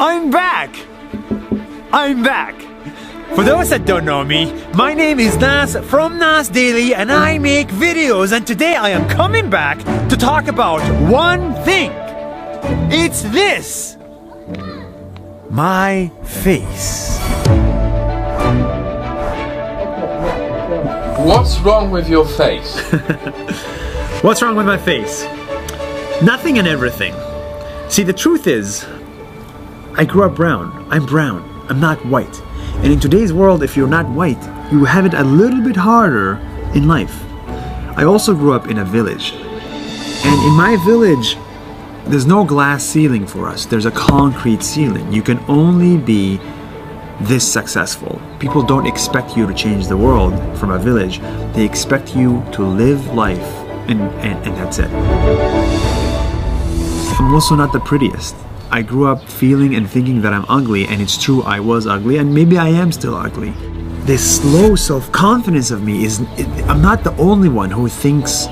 I'm back! I'm back! For those that don't know me, my name is Nass from Nass Daily and I make videos, and today I am coming back to talk about one thing. It's this! My face. What's wrong with your face? What's wrong with my face? Nothing and everything. See, the truth is, I grew up brown. I'm brown. I'm not white. And in today's world, if you're not white, you have it a little bit harder in life. I also grew up in a village. And in my village, there's no glass ceiling for us. There's a concrete ceiling. You can only be this successful. People don't expect you to change the world from a village. They expect you to live life and that's it. I'm also not the prettiest. I grew up feeling and thinking that I'm ugly, and it's true, I was ugly, and maybe I am still ugly. This slow self-confidence of me I'm not the only one who thinks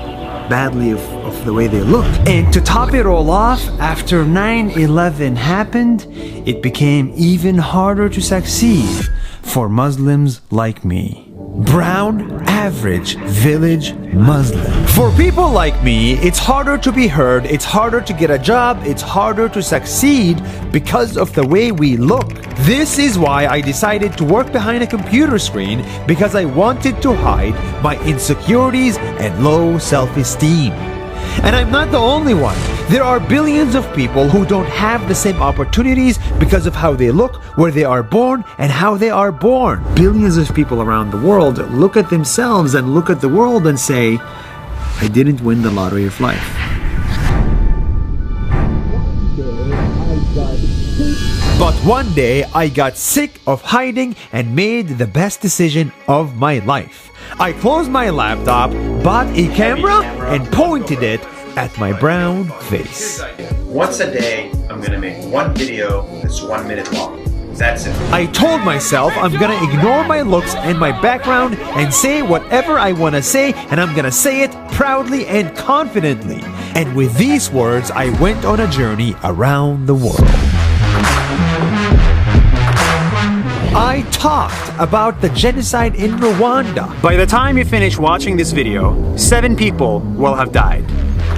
badly of the way they look. And to top it all off, after 9/11 happened, it became even harder to succeed for Muslims like me. Brown, average, village Muslim. For people like me, it's harder to be heard, it's harder to get a job, it's harder to succeed because of the way we look. This is why I decided to work behind a computer screen, because I wanted to hide my insecurities and low self-esteem. And I'm not the only one. There are billions of people who don't have the same opportunities because of how they look, where they are born, and how they are born. Billions of people around the world look at themselves and look at the world and say, I didn't win the lottery of life. But one day I got sick of hiding and made the best decision of my life. I closed my laptop, bought a camera, and pointed it at my brown face. Once a day, I'm gonna make one video that's 1 minute long. That's it. I told myself I'm gonna ignore my looks and my background and say whatever I wanna say, and I'm gonna say it proudly and confidently. And with these words, I went on a journey around the world. I talked about the genocide in Rwanda. By the time you finish watching this video, 7 people will have died.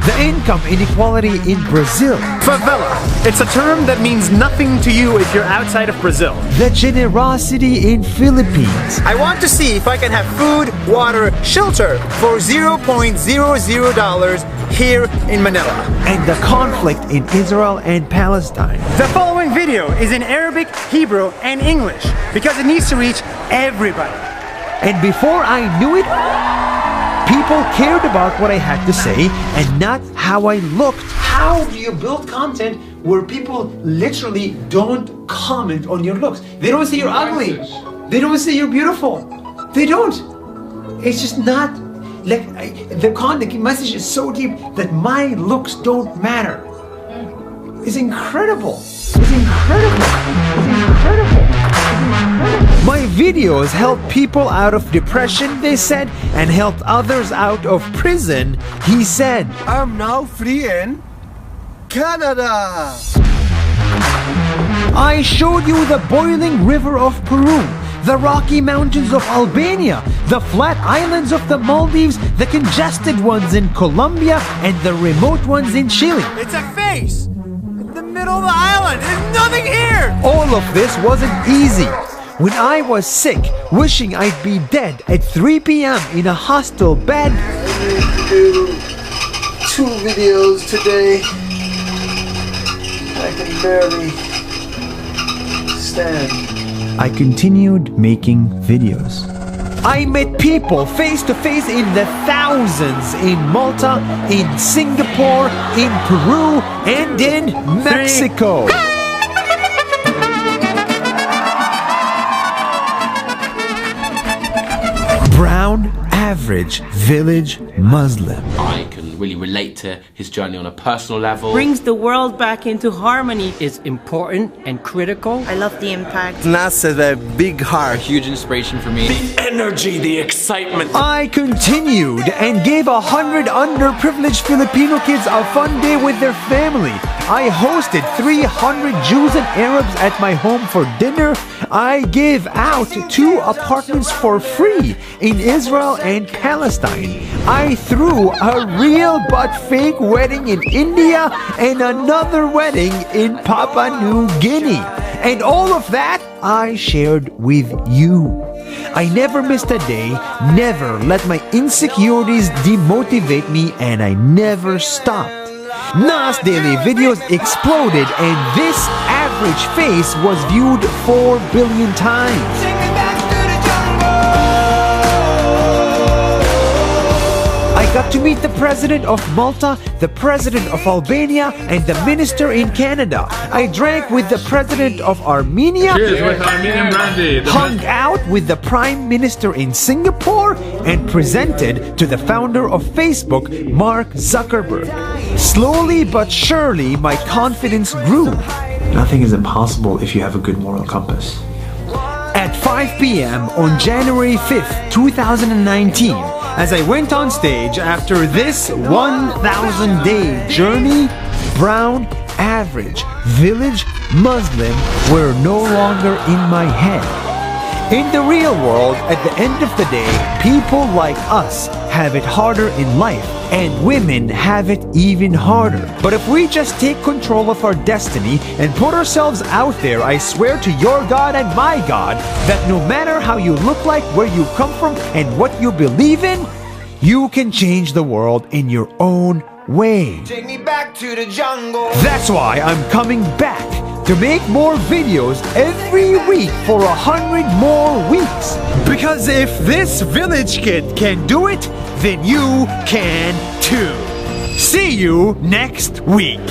The income inequality in Brazil. Favela. It's a term that means nothing to you if you're outside of Brazil. The generosity in Philippines. I want to see if I can have food, water, shelter for $0.00 here in Manila. And the conflict in Israel and Palestine. The following video is in Arabic, Hebrew, and English because it needs to reach everybody. And before I knew it, people cared about what I had to say and not how I looked. How do you build content where people literally don't comment on your looks? They don't say you're ugly. They don't say you're beautiful. They don't. It's just not like the message is so deep that my looks don't matter. It's incredible. It's incredible. It's incredible. My videos helped people out of depression, they said, and helped others out of prison, he said. I'm now free in Canada. I showed you the boiling river of Peru, the Rocky Mountains of Albania, the flat islands of the Maldives, the congested ones in Colombia, and the remote ones in Chile. It's a face in the middle of the island. There's nothing here. All of this wasn't easy. When I was sick, wishing I'd be dead at 3 p.m. in a hostel bed. I need to do 2 videos today. I can barely stand. I continued making videos. I met people face to face in the thousands in Malta, in Singapore, in Peru, and in Mexico. Brown, average, village Muslim. I can really relate to his journey on a personal level. Brings the world back into harmony is important and critical. I love the impact. Nass has a big heart. Huge inspiration for me. The energy, the excitement. I continued and gave 100 underprivileged Filipino kids a fun day with their family. I hosted 300 Jews and Arabs at my home for dinner. I gave out 2 apartments for free in Israel and Palestine. I threw a real but fake wedding in India and another wedding in Papua New Guinea. And all of that I shared with you. I never missed a day, never let my insecurities demotivate me, and I never stopped. Nass daily videos exploded, and this average face was viewed 4 billion times. I got to meet the president of Malta, the president of Albania, and the minister in Canada. I drank with the president of Armenia. Cheers with Armenian brandy. Hung out with the prime minister in Singapore, and presented to the founder of Facebook, Mark Zuckerberg. Slowly but surely, my confidence grew. Nothing is impossible if you have a good moral compass. At 5 p.m. on January 5th, 2019, as I went on stage after this 1,000-day journey, brown, average, village, Muslim were no longer in my head. In the real world, at the end of the day, people like us have it harder in life, and women have it even harder. But if we just take control of our destiny and put ourselves out there, I swear to your God and my God that no matter how you look like, where you come from, and what you believe in, you can change the world in your own way. Take me back to the jungle. That's why I'm coming back to make more videos every week for 100 more weeks. Because if this village kid can do it, then you can too. See you next week.